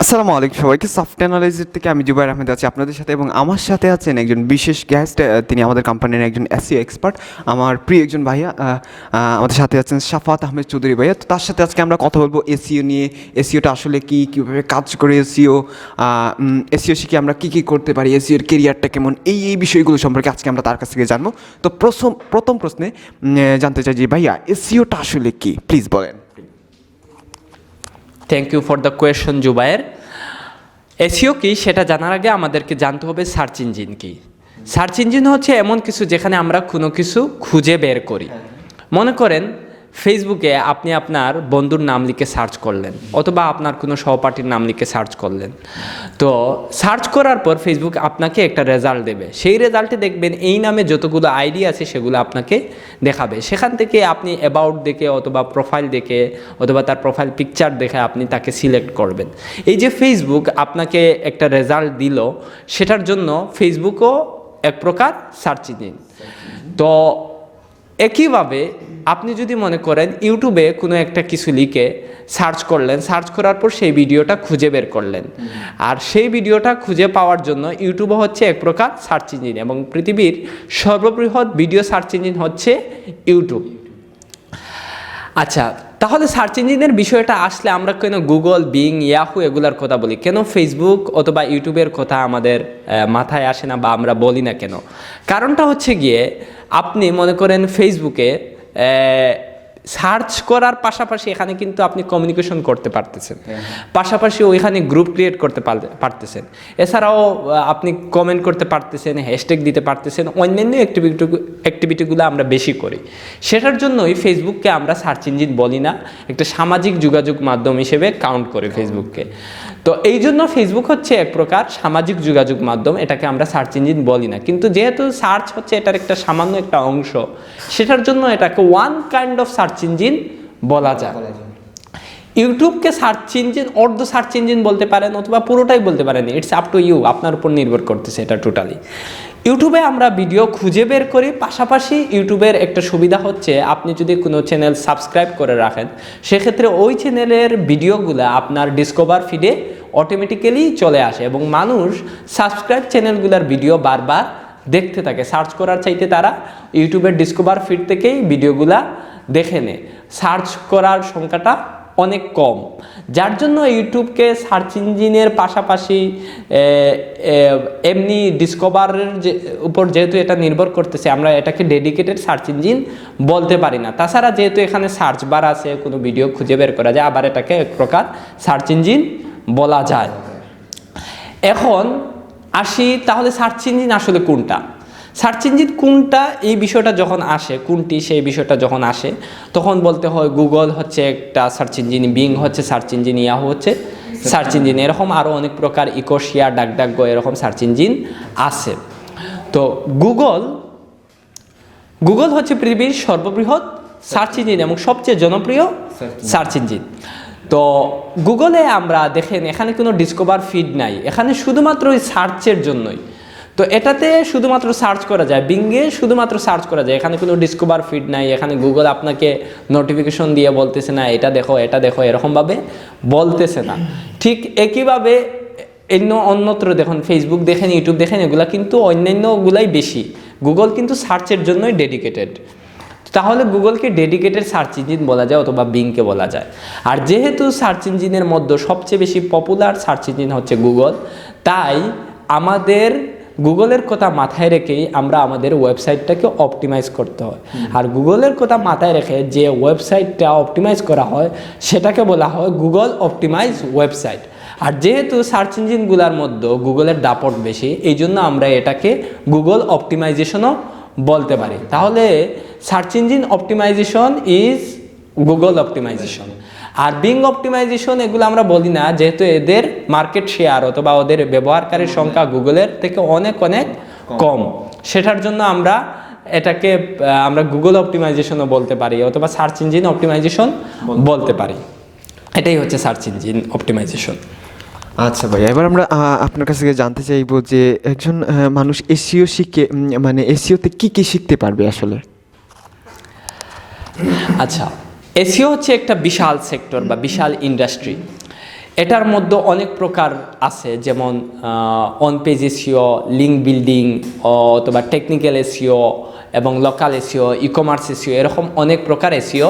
আসসালামু আলাইকুম সবাইকে। সফট অ্যানালাইজার থেকে আমি জুবায়ের আহমেদ আছি আপনাদের সাথে, এবং আমার সাথে আছেন একজন বিশেষ গেস্ট। তিনি আমাদের কোম্পানির একজন এসইও এক্সপার্ট, আমার প্রিয় একজন ভাইয়া। আমাদের সাথে আছেন সাফাত আহমেদ চৌধুরী ভাইয়া। তো তার সাথে আজকে আমরা কথা বলবো এসইও নিয়ে। এসইওটা আসলে কী, কীভাবে কাজ করে এসইও, এসইও শিখে আমরা কী কী করতে পারি, এসইওর কেরিয়ারটা কেমন, এই বিষয়গুলো সম্পর্কে আজকে আমরা তার কাছ থেকে জানবো। তো প্রথম প্রশ্নে জানতে চাই যে ভাইয়া এসইওটা আসলে কী, প্লিজ বলেন। Thank you for the question Zubair. SEO কি সেটা জানার আগে আমাদেরকে জানতে হবে সার্চ ইঞ্জিন কি। সার্চ ইঞ্জিন হচ্ছে এমন কিছু যেখানে আমরা কোনো কিছু খুঁজে বের করি। মনে করেন ফেসবুকে আপনি আপনার বন্ধুর নাম লিখে সার্চ করলেন, অথবা আপনার কোনো সহপাঠীর নাম লিখে সার্চ করলেন। তো সার্চ করার পর ফেসবুক আপনাকে একটা রেজাল্ট দেবে। সেই রেজাল্টে দেখবেন এই নামে যতগুলো আইডি আছে সেগুলো আপনাকে দেখাবে। সেখান থেকে আপনি অ্যাবাউট দেখে অথবা প্রোফাইল দেখে অথবা তার প্রোফাইল পিকচার দেখে আপনি তাকে সিলেক্ট করবেন। এই যে ফেসবুক আপনাকে একটা রেজাল্ট দিল, সেটার জন্য ফেসবুকও এক প্রকার সার্চ ইঞ্জিন। তো একইভাবে আপনি যদি মনে করেন ইউটিউবে কোনো একটা কিছু লিখে সার্চ করলেন, সার্চ করার পর সেই ভিডিওটা খুঁজে বের করলেন, আর সেই ভিডিওটা খুঁজে পাওয়ার জন্য ইউটিউবও হচ্ছে এক প্রকার সার্চ ইঞ্জিন, এবং পৃথিবীর সর্ববৃহৎ ভিডিও সার্চ ইঞ্জিন হচ্ছে ইউটিউব। আচ্ছা, তাহলে সার্চ ইঞ্জিনের বিষয়টা আসলে আমরা কেন গুগল, বিং, ইয়াহু এগুলার কথা বলি, কেন ফেসবুক অথবা ইউটিউবের কথা আমাদের মাথায় আসে না বা আমরা বলি না কেন? কারণটা হচ্ছে গিয়ে, আপনি মনে করেন ফেসবুকে সার্চ করার পাশাপাশি এখানে কিন্তু আপনি কমিউনিকেশন করতে পারতেছেন, পাশাপাশি ওইখানে গ্রুপ ক্রিয়েট করতে পারতেছেন, এছাড়াও আপনি কমেন্ট করতে পারতেছেন, হ্যাশট্যাগ দিতে পারতেছেন, অন্যান্য অ্যাক্টিভিটিগুলো আমরা বেশি করি। সেটার জন্যই ফেসবুককে আমরা সার্চ ইঞ্জিন বলি না, একটা সামাজিক যোগাযোগ মাধ্যম হিসেবে কাউন্ট করি ফেসবুককে। তো এই জন্য ফেসবুক হচ্ছে এক প্রকার সামাজিক যোগাযোগ মাধ্যম, এটাকে আমরা সার্চ ইঞ্জিন বলি না। কিন্তু যেহেতু সার্চ হচ্ছে এটার একটা সামান্য একটা অংশ, সেটার জন্য এটাকে one kind of search engine বলা যায়। ইউটিউবকে সার্চ ইঞ্জিন, অর্ধ সার্চ ইঞ্জিন বলতে পারেন অথবা পুরোটাই বলতে পারেন, ইটস আপ টু ইউ, আপনার উপর নির্ভর করতেছে এটা টোটালি। ইউটিউবে আমরা ভিডিও খুঁজে বের করি, পাশাপাশি ইউটিউবের একটা সুবিধা হচ্ছে আপনি যদি কোনো চ্যানেল সাবস্ক্রাইব করে রাখেন, সেক্ষেত্রে ওই চ্যানেলের ভিডিওগুলো আপনার ডিসকভার ফিডে অটোমেটিক্যালি চলে আসে, এবং মানুষ সাবস্ক্রাইব চ্যানেলগুলোর ভিডিও বারবার দেখতে থাকে। সার্চ করার চাইতে তারা ইউটিউবের ডিসকভার ফিড থেকেই ভিডিওগুলা দেখে নেয়। সার্চ করার সংখ্যাটা অনেক কম, যার জন্য ইউটিউবকে সার্চ ইঞ্জিনের পাশাপাশি এমনি ডিসকভারের উপর যেহেতু এটা নির্ভর করতেছে, আমরা এটাকে ডেডিকেটেড সার্চ ইঞ্জিন বলতে পারি না। তাছাড়া যেহেতু এখানে সার্চ বার আছে, কোনো ভিডিও খুঁজে বের করা যায়, আবার এটাকে এক প্রকার সার্চ ইঞ্জিন বলা যায়। এখন আসি, তাহলে সার্চ ইঞ্জিন আসলে কোনটা? সার্চ ইঞ্জিন কোনটা এই বিষয়টা যখন আসে, কোনটি সেই বিষয়টা যখন আসে, তখন বলতে হয় গুগল হচ্ছে একটা সার্চ ইঞ্জিন, বিং হচ্ছে সার্চ ইঞ্জিন, ইয়াহু হচ্ছে সার্চ ইঞ্জিন, এরকম আরও অনেক প্রকার, ইকোশিয়া, ডাকডাকগো, এরকম সার্চ ইঞ্জিন আছে। তো গুগল হচ্ছে পৃথিবীর সর্ববৃহৎ সার্চ ইঞ্জিন এবং সবচেয়ে জনপ্রিয় সার্চ ইঞ্জিন। তো গুগলে আমরা দেখেন এখানে কোনো ডিসকভার ফিড নাই, এখানে শুধুমাত্র ওই সার্চের জন্যই। তো এটাতে শুধুমাত্র সার্চ করা যায়, বিংয়ে শুধুমাত্র সার্চ করা যায়, এখানে কোনো ডিসকভার ফিড নাই। এখানে গুগল আপনাকে নোটিফিকেশন দিয়ে বলতেছে না এটা দেখো এটা দেখো, এরকমভাবে বলতেছে না। ঠিক একইভাবে অন্যত্র দেখুন, ফেসবুক দেখেন, ইউটিউব দেখেন, এগুলা কিন্তু অন্যান্যগুলাই বেশি। গুগল কিন্তু সার্চের জন্যই ডেডিকেটেড। তাহলে গুগলকে ডেডিকেটেড সার্চ ইঞ্জিন বলা যায় অথবা বিংকে বলা যায়। আর যেহেতু সার্চ ইঞ্জিনের মধ্যে সবচেয়ে বেশি পপুলার সার্চ ইঞ্জিন হচ্ছে গুগল, তাই আমাদের গুগলের কথা মাথায় রেখেই আমরা আমাদের ওয়েবসাইটটাকে অপটিমাইজ করতে হয়। আর গুগলের কথা মাথায় রেখে যে ওয়েবসাইটটা অপটিমাইজ করা হয় সেটাকে বলা হয় গুগল অপটিমাইজ ওয়েবসাইট। আর যেহেতু সার্চ ইঞ্জিনগুলোর মধ্যে গুগলের দাপট বেশি, এই জন্য আমরা এটাকে গুগল অপটিমাইজেশনও বলতে পারি। তাহলে search engine optimization is Google optimization. আর বিং অপটিমাইজেশন এগুলো আমরা বলি না, যেহেতু এদের মার্কেট শেয়ার অথবা ওদের ব্যবহারকারীর সংখ্যা গুগলের থেকে অনেক অনেক কম, সেটার জন্য আমরা এটাকে গুগল অপটিমাইজেশনও বলতে পারি অথবা সার্চ ইঞ্জিন অপটিমাইজেশন বলতে পারি। এটাই হচ্ছে সার্চ ইঞ্জিন অপটিমাইজেশন। আচ্ছা ভাই, এবার আমরা আপনার কাছ থেকে জানতে চাইবো যে একজন মানুষ এসইও শিখে, মানে এসইওতে কী কী শিখতে পারবে আসলে? আচ্ছা, এসইও হচ্ছে একটা বিশাল সেক্টর বা বিশাল ইন্ডাস্ট্রি। এটার মধ্যে অনেক প্রকার আছে, যেমন on page SEO, link building, অথবা টেকনিক্যাল এসইও এবং local SEO, e commerce SEO, এরকম অনেক প্রকার এসইও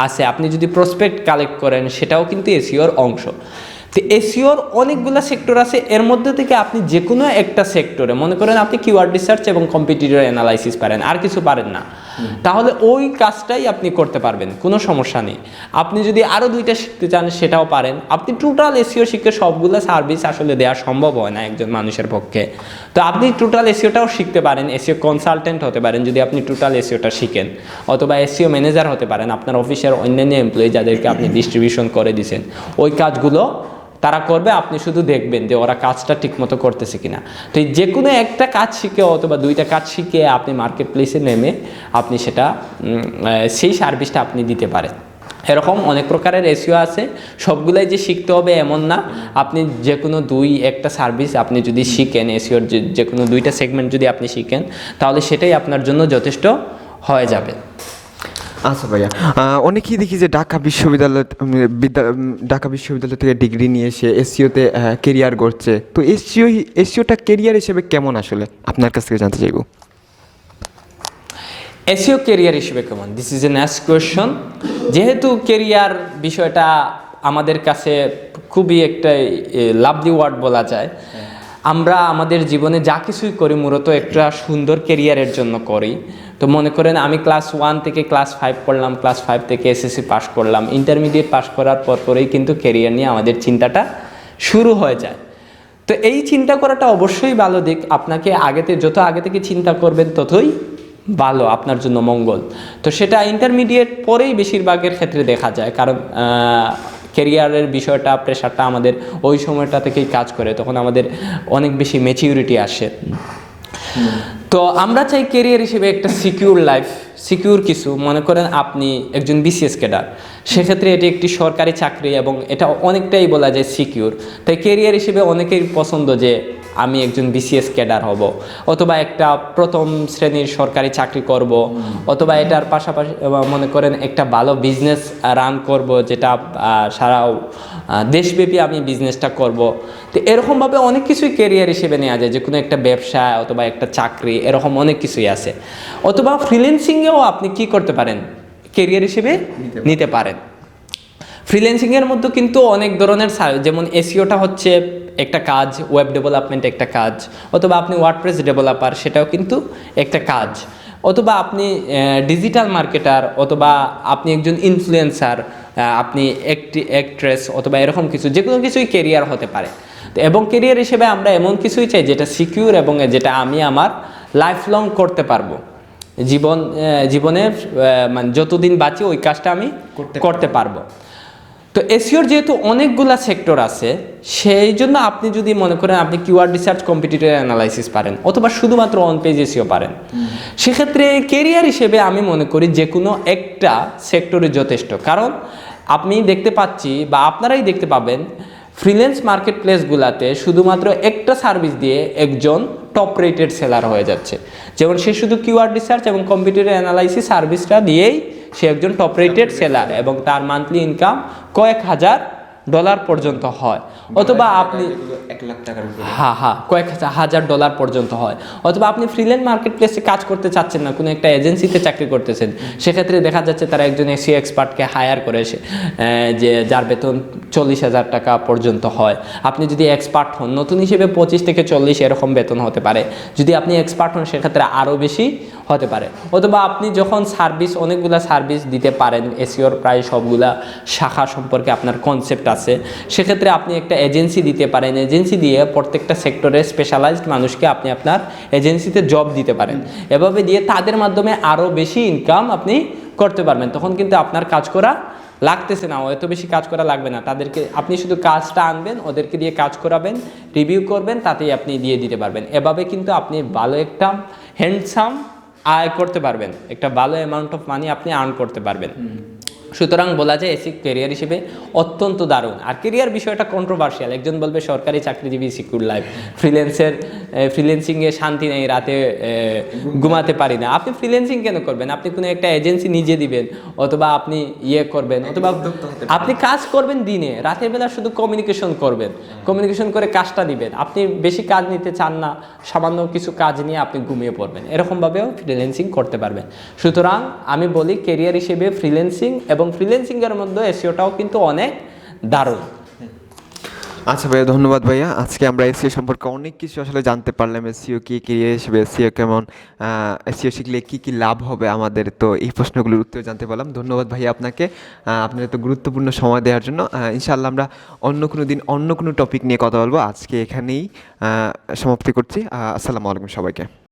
আছে। আপনি যদি প্রসপেক্ট কালেক্ট করেন সেটাও কিন্তু এসইওর অংশ। তো এসইওর অনেকগুলো সেক্টর আছে, এর মধ্যে থেকে আপনি যে কোনো একটা সেক্টরে, মনে করেন আপনি কিওয়ার্ড রিসার্চ এবং কম্পিটিটর অ্যানালাইসিস পারেন, আর কিছু পারেন না, তাহলে ওই কাজটাই আপনি করতে পারবেন, কোনো সমস্যা নেই। আপনি যদি আরও 2টা শিখতে চান সেটাও পারেন। আপনি টোটাল এসইও শিখে সবগুলো সার্ভিস আসলে দেওয়া সম্ভব হয় না একজন মানুষের পক্ষে। তো আপনি টোটাল এসইওটাও শিখতে পারেন, এসইও কনসালটেন্ট হতে পারেন যদি আপনি টোটাল এসইওটা শিখেন, অথবা এসইও ম্যানেজার হতে পারেন। আপনার অফিসের অন্যান্য এমপ্লয়ি যাদেরকে আপনি ডিস্ট্রিবিউশন করে দিয়েছেন, ওই কাজগুলো তারা করবে, আপনি শুধু দেখবেন যে ওরা কাজটা ঠিকমতো করতেছে কিনা। তো যে কোনো একটা কাজ শিখে অথবা 2টা কাজ শিখে আপনি মার্কেট প্লেসে নেমে আপনি সেটা সেই সার্ভিসটা আপনি দিতে পারেন। এরকম অনেক প্রকারের এসইও আছে, সবগুলাই যে শিখতে হবে এমন না। আপনি যে কোনো একটা সার্ভিস আপনি যদি শিখেন, এসইওর যে কোনো 2টা সেগমেন্ট যদি আপনি শিখেন, তাহলে সেটাই আপনার জন্য যথেষ্ট হয়ে যাবে। আচ্ছা ভাইয়া, অনেকেই দেখি যে ঢাকা বিশ্ববিদ্যালয় থেকে ডিগ্রি নিয়ে এসে এসইওতে কেরিয়ার গড়ছে। তো এসইওটা কেরিয়ার হিসেবে কেমন আসলে আপনার কাছ থেকে জানতে চাইবো। এসইও কেরিয়ার হিসেবে কেমন, this is a next question. যেহেতু কেরিয়ার বিষয়টা আমাদের কাছে খুবই একটা লাভলি ওয়ার্ড বলা যায়, আমরা আমাদের জীবনে যা কিছুই করি মূলত একটা সুন্দর কেরিয়ারের জন্য করি। তো মনে করেন আমি ক্লাস 1 থেকে ক্লাস 5 পড়লাম, ক্লাস 5 থেকে এসএসসি পাস করলাম, ইন্টারমিডিয়েট পাস করার পরেই কিন্তু কেরিয়ার নিয়ে আমাদের চিন্তাটা শুরু হয়ে যায়। তো এই চিন্তা করাটা অবশ্যই ভালো দিক। আপনাকে যত আগে থেকে চিন্তা করবেন ততই ভালো, আপনার জন্য মঙ্গল। তো সেটা ইন্টারমিডিয়েট পরেই বেশিরভাগের ক্ষেত্রে দেখা যায়, কারণ ক্যারিয়ারের বিষয়টা, প্রেশারটা আমাদের ওই সময়টা থেকেই কাজ করে, তখন আমাদের অনেক বেশি ম্যাচিউরিটি আসে। তো আমরা চাই ক্যারিয়ার হিসেবে একটা সিকিউর লাইফ, সিকিউর কিছু। মনে করেন আপনি একজন বিসিএস ক্যাডার, সেক্ষেত্রে এটি একটি সরকারি চাকরি এবং এটা অনেকটাই বলা যায় সিকিউর। তাই ক্যারিয়ার হিসেবে অনেকের পছন্দ যে আমি একজন বিসিএস ক্যাডার হব, অথবা একটা প্রথম শ্রেণীর সরকারি চাকরি করব, অথবা এটার পাশাপাশি মনে করেন একটা ভালো বিজনেস রান করব, যেটা সারা দেশব্যাপী আমি বিজনেসটা করব। তো এরকমভাবে অনেক কিছুই ক্যারিয়ার হিসেবে নেওয়া যায়, যে কোনো একটা ব্যবসা অথবা একটা চাকরি, এরকম অনেক কিছুই আছে। অথবা ফ্রিল্যান্সিংয়েও আপনি কি করতে পারেন, ক্যারিয়ার হিসেবে নিতে পারেন। ফ্রিল্যান্সিংয়ের মধ্যে কিন্তু অনেক ধরনের, যেমন এসইওটা হচ্ছে একটা কাজ, ওয়েব ডেভেলপমেন্ট একটা কাজ, অথবা আপনি ওয়ার্ডপ্রেস ডেভেলপার, সেটাও কিন্তু একটা কাজ, অথবা আপনি ডিজিটাল মার্কেটার, অথবা আপনি একজন ইনফ্লুয়েন্সার, আপনি অ্যাক্ট্রেস, অথবা এরকম কিছু, যে কোনো কিছুই ক্যারিয়ার হতে পারে। তো এবং ক্যারিয়ার হিসেবে আমরা এমন কিছুই চাই যেটা সিকিউর এবং যেটা আমি আমার লাইফ লং করতে পারবো। জীবনে মানে যতদিন বাঁচি ওই কাজটা আমি করতে পারবো। তো এসইওর যেহেতু অনেকগুলা সেক্টর আছে, সেই জন্য আপনি যদি মনে করেন আপনি কিওয়ার্ড রিসার্চ, কম্পিটিটর অ্যানালাইসিস পারেন, অথবা শুধুমাত্র অন পেজ এসইও পারেন, সেক্ষেত্রে ক্যারিয়ার হিসেবে আমি মনে করি যে কোনো একটা সেক্টরে যথেষ্ট। কারণ আপনি দেখতে পাচ্ছি বা আপনারাই দেখতে পাবেন, ফ্রিল্যান্স মার্কেট প্লেসগুলোতে শুধুমাত্র একটা সার্ভিস দিয়ে একজন টপ রেটেড সেলার হয়ে যাচ্ছে। যেমন সে শুধু কিওয়ার্ড রিসার্চ এবং কম্পিউটার অ্যানালাইসিস সার্ভিসটা দিয়েই সে একজন টপ রেটেড সেলার, এবং তার মান্থলি ইনকাম কয়েক হাজার ডলার পর্যন্ত হয়। অথবা আপনি কয়েক হাজার ডলার পর্যন্ত হয়। অথবা আপনি ফ্রিল্যান্স মার্কেট প্লেসে কাজ করতে চাচ্ছেন না, কোনো একটা এজেন্সিতে চাকরি করতেছেন, সেক্ষেত্রে দেখা যাচ্ছে তারা একজন এসইও এক্সপার্টকে হায়ার করে, যে যার বেতন 40,000 টাকা পর্যন্ত হয়। আপনি যদি এক্সপার্ট হন, নতুন হিসেবে 25 থেকে 40 এরকম বেতন হতে পারে। যদি আপনি এক্সপার্ট হন সেক্ষেত্রে আরও বেশি হতে পারে। অথবা আপনি যখন অনেকগুলা সার্ভিস দিতে পারেন, এসইওর প্রায় সবগুলা শাখা সম্পর্কে আপনার কনসেপ্ট আছে, সেক্ষেত্রে আপনি একটা এজেন্সি দিতে পারেন। এজেন্সি দিয়ে প্রত্যেকটা সেক্টরে স্পেশালাইজড মানুষকে আপনি আপনার এজেন্সিতে জব দিতে পারেন। এভাবে দিয়ে তাদের মাধ্যমে আরও বেশি ইনকাম আপনি করতে পারবেন। তখন কিন্তু আপনার কাজ করা লাগতেছে না, এত বেশি কাজ করা লাগবে না। তাদেরকে আপনি শুধু কাজটা আনবেন, ওদেরকে দিয়ে কাজ করাবেন, রিভিউ করবেন, তাতেই আপনি দিয়ে দিতে পারবেন। এভাবে কিন্তু আপনি ভালো একটা হ্যান্ডসাম আয় করতে পারবেন, একটা ভালো অ্যামাউন্ট অফ মানি আপনি আর্ন করতে পারবেন। সুতরাং বলা যায় এসি ক্যারিয়ার হিসেবে অত্যন্ত দারুণ। আর ক্যারিয়ার বিষয়টা কন্ট্রোভার্সিয়াল, একজন বলবে সরকারি চাকরিজীবী সিকিউর লাইফ, ফ্রিল্যান্সিংয়ে শান্তি নেই, রাতে ঘুমাতে পারি না। আপনি ফ্রিল্যান্সিং কেন করবেন? আপনি কোনো একটা এজেন্সি নিজে দিবেন, অথবা আপনি করবেন, অথবা আপনি কাজ করবেন দিনে, রাতের বেলা শুধু কমিউনিকেশন করবেন, কমিউনিকেশন করে কাজটা দিবেন। আপনি বেশি কাজ নিতে চান না, সামান্য কিছু কাজ নিয়ে আপনি ঘুমিয়ে পড়বেন, এরকমভাবেও ফ্রিল্যান্সিং করতে পারবেন। সুতরাং আমি বলি ক্যারিয়ার হিসেবে ফ্রিল্যান্সিং, এবং ফ্রিল্যান্সিংয়ের মধ্যে এসইওটাও কিন্তু অনেক দারুণ। আচ্ছা ভাইয়া, ধন্যবাদ ভাইয়া। আজকে আমরা এসইও সম্পর্কে অনেক কিছু আসলে জানতে পারলাম। এসইও কি, ক্যারিয়ার হিসেবে এসইও কেমন, এসইও শিখলে কি কি লাভ হবে আমাদের, তো এই প্রশ্নগুলোর উত্তর জানতে পারলাম। ধন্যবাদ ভাইয়া আপনাকে, আপনার এত গুরুত্বপূর্ণ সময় দেওয়ার জন্য। ইনশাআল্লাহ আমরা অন্য কোনো দিন অন্য কোনো টপিক নিয়ে কথা বলবো। আজকে এখানেই সমাপ্তি করছি। আসসালামু আলাইকুম সবাইকে।